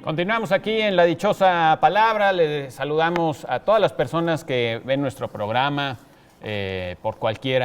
Continuamos aquí en La Dichosa Palabra. Le saludamos a todas las personas que ven nuestro programa por cualquier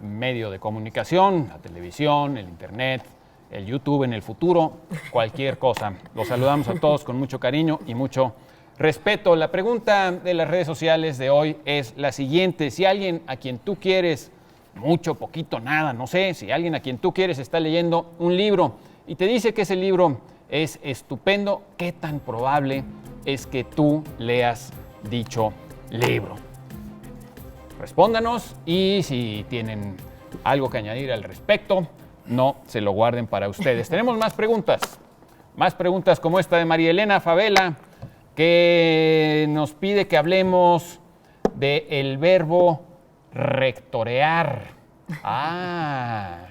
medio de comunicación, la televisión, el internet, el YouTube en el futuro, cualquier cosa. Los saludamos a todos con mucho cariño y mucho respeto. La pregunta de las redes sociales de hoy es la siguiente. Si alguien a quien tú quieres, mucho, poquito, nada, no sé, si alguien a quien tú quieres está leyendo un libro y te dice que ese libro es estupendo, ¿qué tan probable es que tú leas dicho libro? Respóndanos y si tienen algo que añadir al respecto, no se lo guarden para ustedes. Tenemos más preguntas como esta de María Elena Favela, que nos pide que hablemos del verbo rectorear.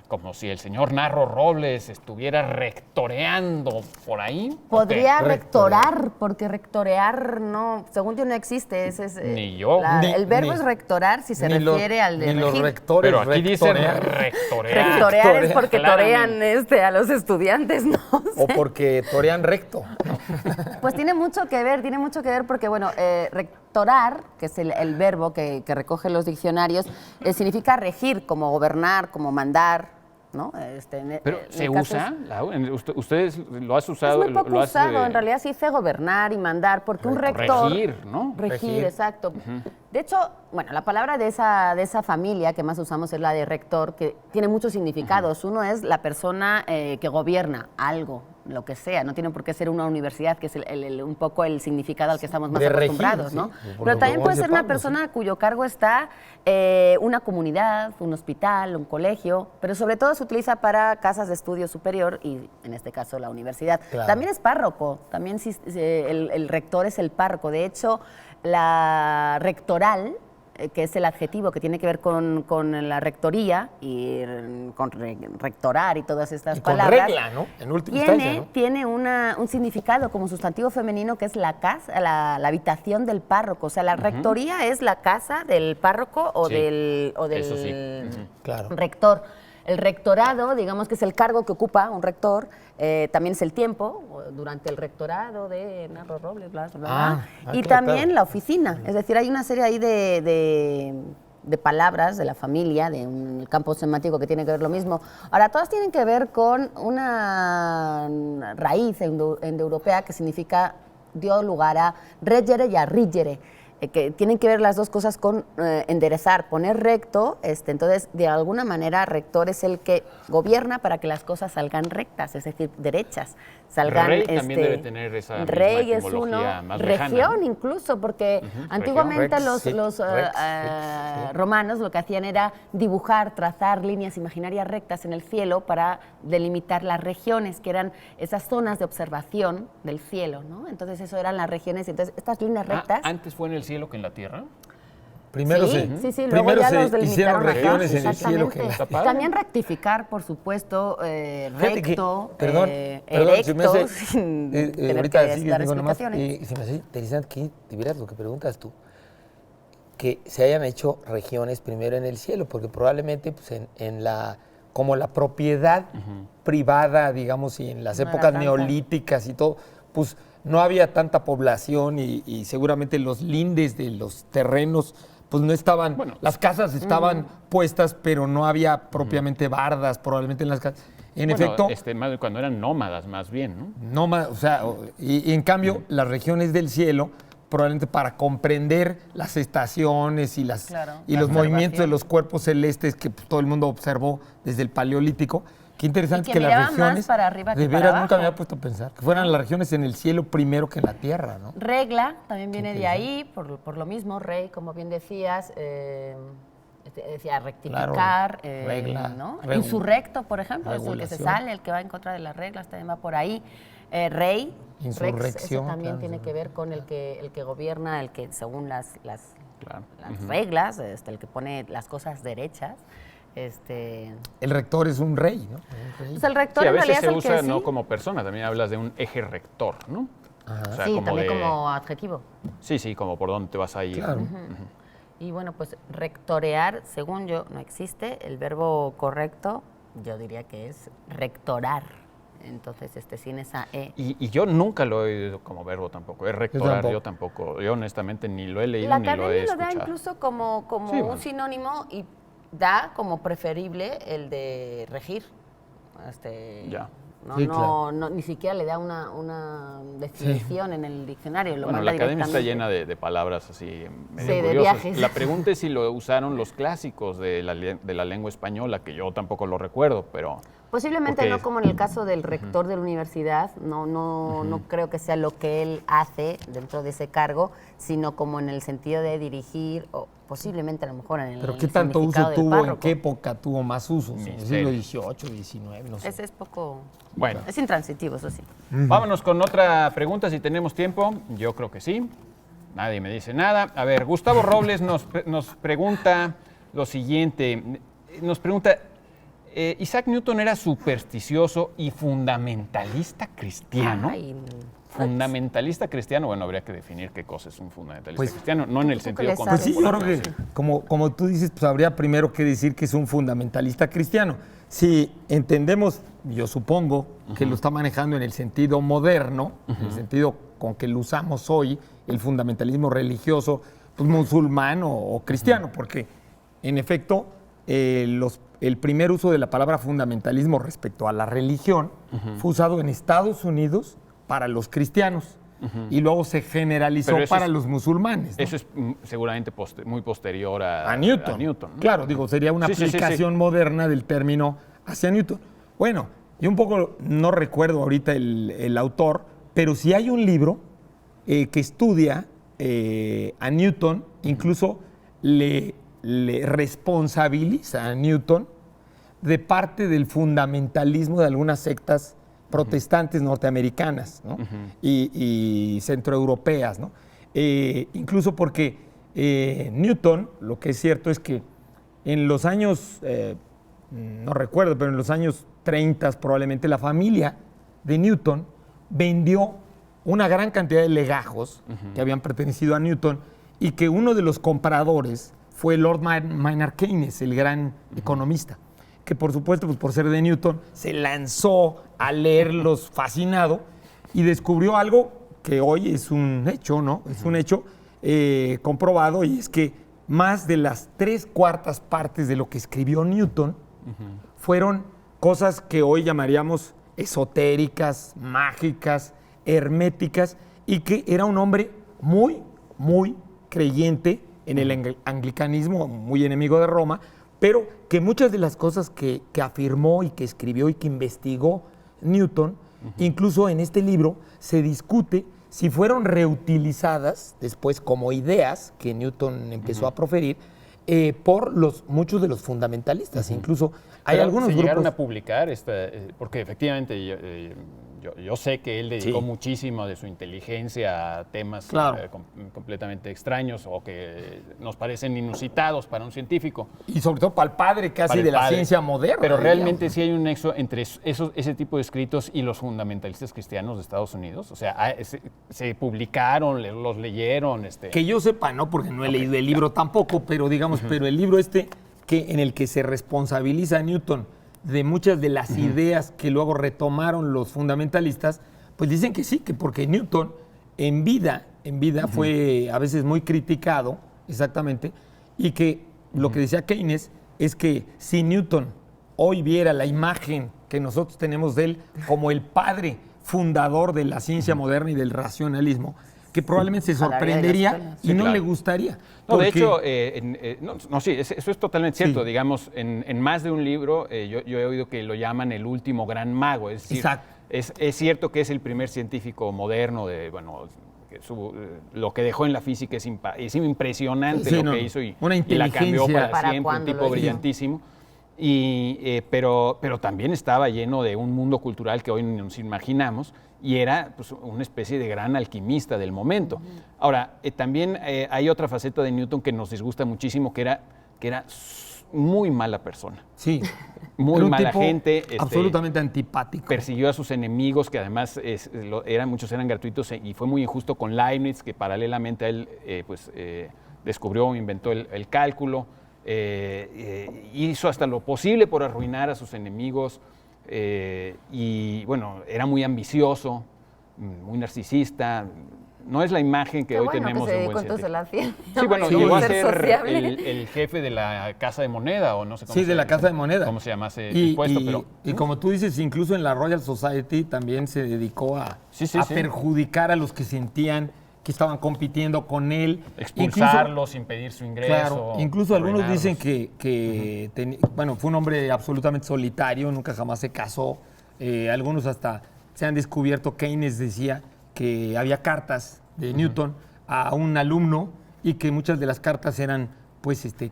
Como si el señor Narro Robles estuviera rectoreando por ahí. Podría rectorar, porque rectorear no, según yo no existe. Ni yo. El verbo es rectorar si se refiere al de ni regir. Los rectores. Pero aquí dice rectorear. Rectorear es porque torean a los estudiantes, ¿no? O porque torean recto. Pues tiene mucho que ver porque, bueno, rectorar, que es el verbo que recoge los diccionarios, significa regir, como gobernar, como mandar, ¿no? Pero ¿se usa? ¿Ustedes lo has usado? Es muy poco usado, en realidad se dice gobernar y mandar, porque un rector... Regir, ¿no? Regir, exacto. De hecho, bueno, la palabra de esa familia que más usamos es la de rector, que tiene muchos significados. Uno es la persona que gobierna algo, lo que sea, no tiene por qué ser una universidad, que es un poco el significado al que estamos más acostumbrados, ¿no? Sí, pero también puede ser una persona a cuyo cargo está una comunidad, un hospital, un colegio, pero sobre todo se utiliza para casas de estudio superior y en este caso la universidad. Claro. También es párroco, también el rector es el párroco. De hecho, la rectoral, que es el adjetivo que tiene que ver con la rectoría y con rectorar y todas estas palabras. Con regla, ¿no? En última instancia, ¿no? Tiene un significado como sustantivo femenino que es la casa, la habitación del párroco. O sea, la rectoría es la casa del párroco o del eso sí. Claro. rector. El rectorado, digamos que es el cargo que ocupa un rector, también es el tiempo, durante el rectorado de Narro Robles, bla, bla, bla. Y también la oficina, es decir, hay una serie ahí de palabras de la familia, de un campo semántico que tiene que ver lo mismo. Ahora, todas tienen que ver con una raíz indoeuropea que significa, dio lugar a regere y a rigere, que tienen que ver las dos cosas con enderezar, poner recto. Entonces, de alguna manera, rector es el que gobierna para que las cosas salgan rectas, es decir, derechas. Salgan, rey también debe tener esa rey misma es uno, etimología más región lejana, ¿no? Incluso, porque antiguamente los romanos lo que hacían era dibujar, trazar líneas imaginarias rectas en el cielo para delimitar las regiones, que eran esas zonas de observación del cielo, ¿no? Entonces, eso eran las regiones. Entonces, estas líneas rectas... ¿Antes fue en el cielo que en la tierra? Primero sí, luego primero ya se los delimitaron hicieron regiones en el cielo. Exactamente. También rectificar, por supuesto, recto, perdón, erecto, se me hace, sin tener ahorita que sí, dar digo nomás, explicaciones. se me hace interesante que te vieras lo que preguntas tú, que se hayan hecho regiones primero en el cielo, porque probablemente pues, como la propiedad privada, digamos, y en las épocas neolíticas y todo, pues no había tanta población y seguramente los lindes de los terrenos pues no estaban, las casas estaban puestas, pero no había propiamente bardas probablemente en las casas. En efecto, cuando eran nómadas más bien, ¿no? Nómadas, o sea, y en cambio las regiones del cielo, probablemente para comprender las estaciones y los movimientos de los cuerpos celestes que pues, todo el mundo observó desde el Paleolítico. Qué interesante que las regiones, más para arriba que de para veras abajo. nunca me había puesto a pensar, que fueran las regiones en el cielo primero que en la tierra, ¿no? Regla también viene de ahí, por lo mismo, rey, como bien decías, decía rectificar, regla, ¿no? Insurrecto, por ejemplo, es el que se sale, el que va en contra de las reglas, también va por ahí. Rey, insurrección, eso también tiene que ver con el que gobierna, el que según las reglas, el que pone las cosas derechas. El rector es un rey, ¿no? Pues el rector sí, a en veces realidad se es el usa que no como persona, también hablas de un eje rector, ¿no? O sea, sí, también como adjetivo. Sí, como por dónde te vas a ir. Claro. Y bueno, pues rectorear, según yo, no existe. El verbo correcto, yo diría que es rectorar. Entonces, sin esa E. Y yo nunca lo he oído como verbo tampoco. Es rectorar, yo tampoco. Yo honestamente ni lo he leído ni lo he escuchado. La academia lo da incluso como Sí, un sinónimo y da como preferible el de regir. Ya. No, Sí, claro. no, ni siquiera le da una definición en el diccionario. Bueno, la academia está llena de palabras así medio de curiosas. viajes. La pregunta es si lo usaron los clásicos de la lengua española, que yo tampoco lo recuerdo, pero... Posiblemente porque no como en el caso del rector de la universidad, no creo que sea lo que él hace dentro de ese cargo, sino como en el sentido de dirigir, o posiblemente a lo mejor en el ¿Pero qué tanto uso significado del tuvo? ¿En párroco. qué época tuvo más uso? ¿En el Misterio. siglo XVIII, XIX? No sé. Ese es poco... Bueno. Es intransitivo, eso sí. Vámonos con otra pregunta, si tenemos tiempo. Yo creo que sí. Nadie me dice nada. A ver, Gustavo Robles nos pregunta lo siguiente. Nos pregunta, ¿Isaac Newton era supersticioso y fundamentalista cristiano? Ay, Fundamentalista cristiano, bueno, habría que definir qué cosa es un fundamentalista Pues, cristiano, no en el ¿tú sentido qué le sabes? Pues sí, yo creo contemporáneo. que, como tú dices, pues habría primero que decir que es un fundamentalista cristiano. Si entendemos, yo supongo, que lo está manejando en el sentido moderno, en el sentido con que lo usamos hoy, el fundamentalismo religioso, pues musulmán o cristiano, porque en efecto, el primer uso de la palabra fundamentalismo respecto a la religión fue usado en Estados Unidos para los cristianos y luego se generalizó Pero eso para es- los musulmanes, ¿no? Eso es seguramente muy posterior A Newton. ¿no? Claro, digo, sería una Sí, sí, sí, sí. aplicación moderna del término hacia Newton. Bueno, yo un poco no recuerdo ahorita el autor, pero sí hay un libro que estudia a Newton, incluso le responsabiliza a Newton de parte del fundamentalismo de algunas sectas protestantes norteamericanas, ¿no? y centroeuropeas, ¿no? Incluso porque Newton, lo que es cierto es que en los años, no recuerdo, pero en los años 30 probablemente la familia de Newton vendió una gran cantidad de legajos que habían pertenecido a Newton y que uno de los compradores fue Lord Maynard Keynes, el gran economista, que por supuesto, pues por ser de Newton, se lanzó a leerlos fascinado y descubrió algo que hoy es un hecho, ¿no? Es un hecho comprobado, y es que más de las 3/4 partes de lo que escribió Newton fueron cosas que hoy llamaríamos esotéricas, mágicas, herméticas, y que era un hombre muy, muy creyente en el anglicanismo, muy enemigo de Roma, pero que muchas de las cosas que afirmó y que escribió y que investigó Newton, incluso en este libro se discute si fueron reutilizadas después como ideas que Newton empezó a proferir por muchos de los fundamentalistas. Incluso hay Pero algunos se llegaron grupos... a publicar, porque efectivamente yo sé que él dedicó Sí. muchísimo de su inteligencia a temas Claro. completamente extraños o que nos parecen inusitados para un científico. Y sobre todo para el padre casi Para el de la padre. ciencia moderna. Pero digamos. realmente sí hay un nexo entre ese tipo de escritos y los fundamentalistas cristianos de Estados Unidos. O sea, se publicaron, los leyeron. Que yo sepa, no, porque no he leído el libro tampoco, pero digamos, pero el libro en el que se responsabiliza a Newton de muchas de las ideas que luego retomaron los fundamentalistas, pues dicen que sí, que porque Newton en vida fue a veces muy criticado, exactamente, y que lo que decía Keynes es que si Newton hoy viera la imagen que nosotros tenemos de él como el padre fundador de la ciencia moderna y del racionalismo, que probablemente se Hablaría de la sorprendería escuela. y Sí, no claro. le gustaría. No, de porque- hecho, sí, eso es totalmente cierto. Sí. Digamos, en más de un libro, yo he oído que lo llaman el último gran mago. Es decir, Exacto. es cierto que es el primer científico moderno lo que dejó en la física es impresionante Sí, lo no, que hizo una y la cambió inteligencia. para siempre, un cuando tipo lo hizo. brillantísimo. Pero también estaba lleno de un mundo cultural que hoy no nos imaginamos y era pues, una especie de gran alquimista del momento. Ahora, también hay otra faceta de Newton que nos disgusta muchísimo, que era muy mala persona. Sí. Muy Era un mala tipo gente. absolutamente antipático. Persiguió a sus enemigos, que además muchos eran gratuitos, y fue muy injusto con Leibniz, que paralelamente a él descubrió, inventó el cálculo. Hizo hasta lo posible por arruinar a sus enemigos. Y bueno, era muy ambicioso, muy narcisista. No es la imagen que hoy tenemos de un buen científico. Sí, bueno, llegó a ser el jefe de la Casa de Moneda, o no sé cómo se llama. Sí, de la Casa de Moneda. Cómo se llama ese puesto, pero... Y como tú dices, incluso en la Royal Society también se dedicó a perjudicar a los que sentían que estaban compitiendo con él. Expulsarlos, impedir su ingreso. Claro, incluso algunos dicen que fue un hombre absolutamente solitario, nunca jamás se casó. Algunos hasta se han descubierto, Keynes decía que había cartas de Newton a un alumno y que muchas de las cartas eran,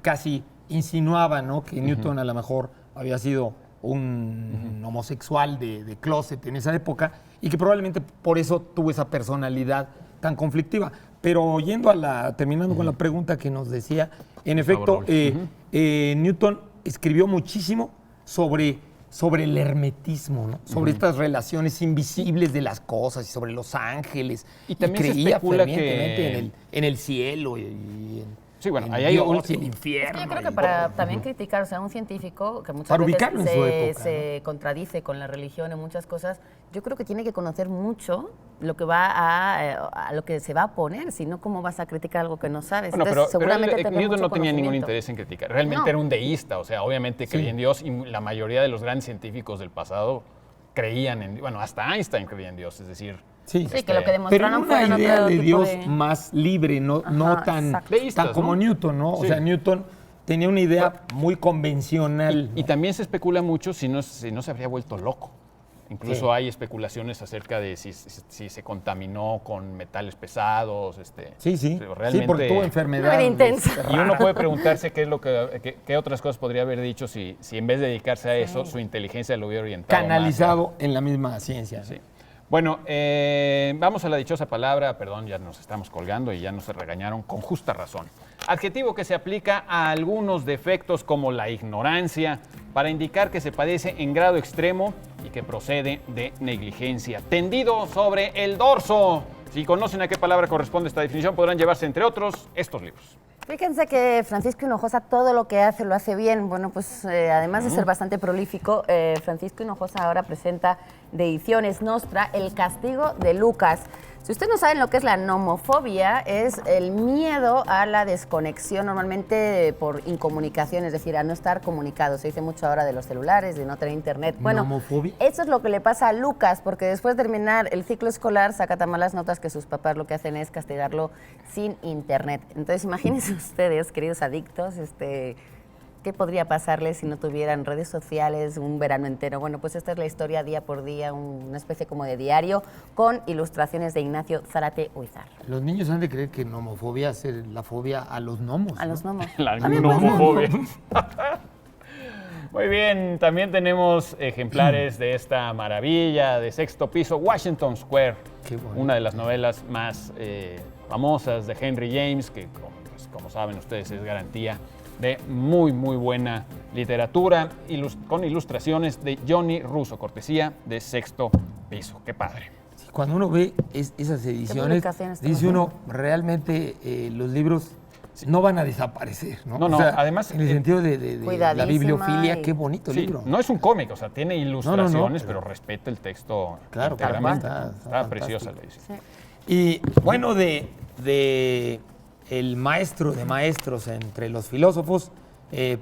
casi insinuaban, ¿no?, que Newton a lo mejor había sido un homosexual de closet en esa época y que probablemente por eso tuvo esa personalidad tan conflictiva. Pero terminando con la pregunta que nos decía, en efecto, Newton escribió muchísimo sobre el hermetismo, ¿no? Sobre estas relaciones invisibles de las cosas y sobre los ángeles. Y también creía fervientemente en el cielo y en ahí hay Dios y el infierno. Yo creo que para también criticar, o sea, un científico que muchas veces se contradice con la religión en muchas cosas, yo creo que tiene que conocer mucho lo que va a lo que se va a poner, si no, ¿cómo vas a criticar algo que no sabes? Bueno, entonces, seguramente pero Newton no tenía ningún interés en criticar. Realmente era un deísta, o sea, obviamente creía en Dios, y la mayoría de los grandes científicos del pasado creían en Dios. Bueno, hasta Einstein creía en Dios, es decir... Sí, que lo que demostraron fue una idea de Dios más libre, no tan como Newton, ¿no? O sea, Newton tenía una idea muy convencional. Y también se especula mucho si no se habría vuelto loco. Incluso hay especulaciones acerca de si se contaminó con metales pesados. Realmente, sí, porque tuvo enfermedades intensa. Y uno puede preguntarse qué otras cosas podría haber dicho si en vez de dedicarse a eso, su inteligencia lo hubiera orientado canalizado más en la misma ciencia. Sí. Bueno, vamos a la dichosa palabra, perdón, ya nos estamos colgando y ya nos regañaron con justa razón. Adjetivo que se aplica a algunos defectos como la ignorancia, para indicar que se padece en grado extremo y que procede de negligencia. Tendido sobre el dorso. Si conocen a qué palabra corresponde esta definición, podrán llevarse, entre otros, estos libros. Fíjense que Francisco Hinojosa todo lo que hace lo hace bien. Bueno, pues además de ser bastante prolífico, Francisco Hinojosa ahora presenta de Ediciones Nostra El castigo de Lucas. Si ustedes no saben lo que es la nomofobia, es el miedo a la desconexión, normalmente por incomunicación, es decir, a no estar comunicado. Se dice mucho ahora de los celulares, de no tener internet. Bueno, ¿nomofobia? Eso es lo que le pasa a Lucas, porque después de terminar el ciclo escolar saca tan malas notas que sus papás lo que hacen es castigarlo sin internet. Entonces, imagínense ustedes, queridos adictos, ¿qué podría pasarles si no tuvieran redes sociales un verano entero? Bueno, pues esta es la historia día por día, una especie como de diario, con ilustraciones de Ignacio Zárate Huizar. Los niños han de creer que nomofobia es la fobia a los gnomos. A los gnomos. La nomofobia. Muy bien, también tenemos ejemplares de esta maravilla de Sexto Piso, Washington Square, una de las novelas más famosas de Henry James, que como saben ustedes es garantía de muy, muy buena literatura, con ilustraciones de Johnny Russo, cortesía de Sexto Piso. ¡Qué padre! Sí, cuando uno ve esas ediciones, dice uno, realmente los libros no van a desaparecer, ¿no? No, o sea, además... En el sentido de la bibliofilia, qué bonito libro. No es un cómic, o sea, tiene ilustraciones, pero respeta el texto íntegramente. Está preciosa la edición. Sí. Y bueno, de el maestro de maestros entre los filósofos,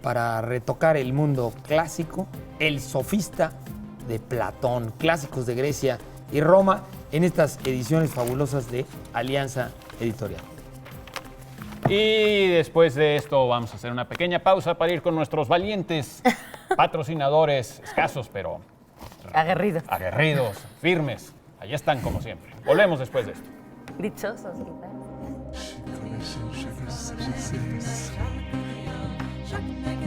para retocar el mundo clásico, el sofista de Platón, clásicos de Grecia y Roma, en estas ediciones fabulosas de Alianza Editorial. Y después de esto vamos a hacer una pequeña pausa para ir con nuestros valientes patrocinadores, escasos pero aguerridos, firmes. Allí están como siempre. Volvemos después de esto. Dichosos. Shake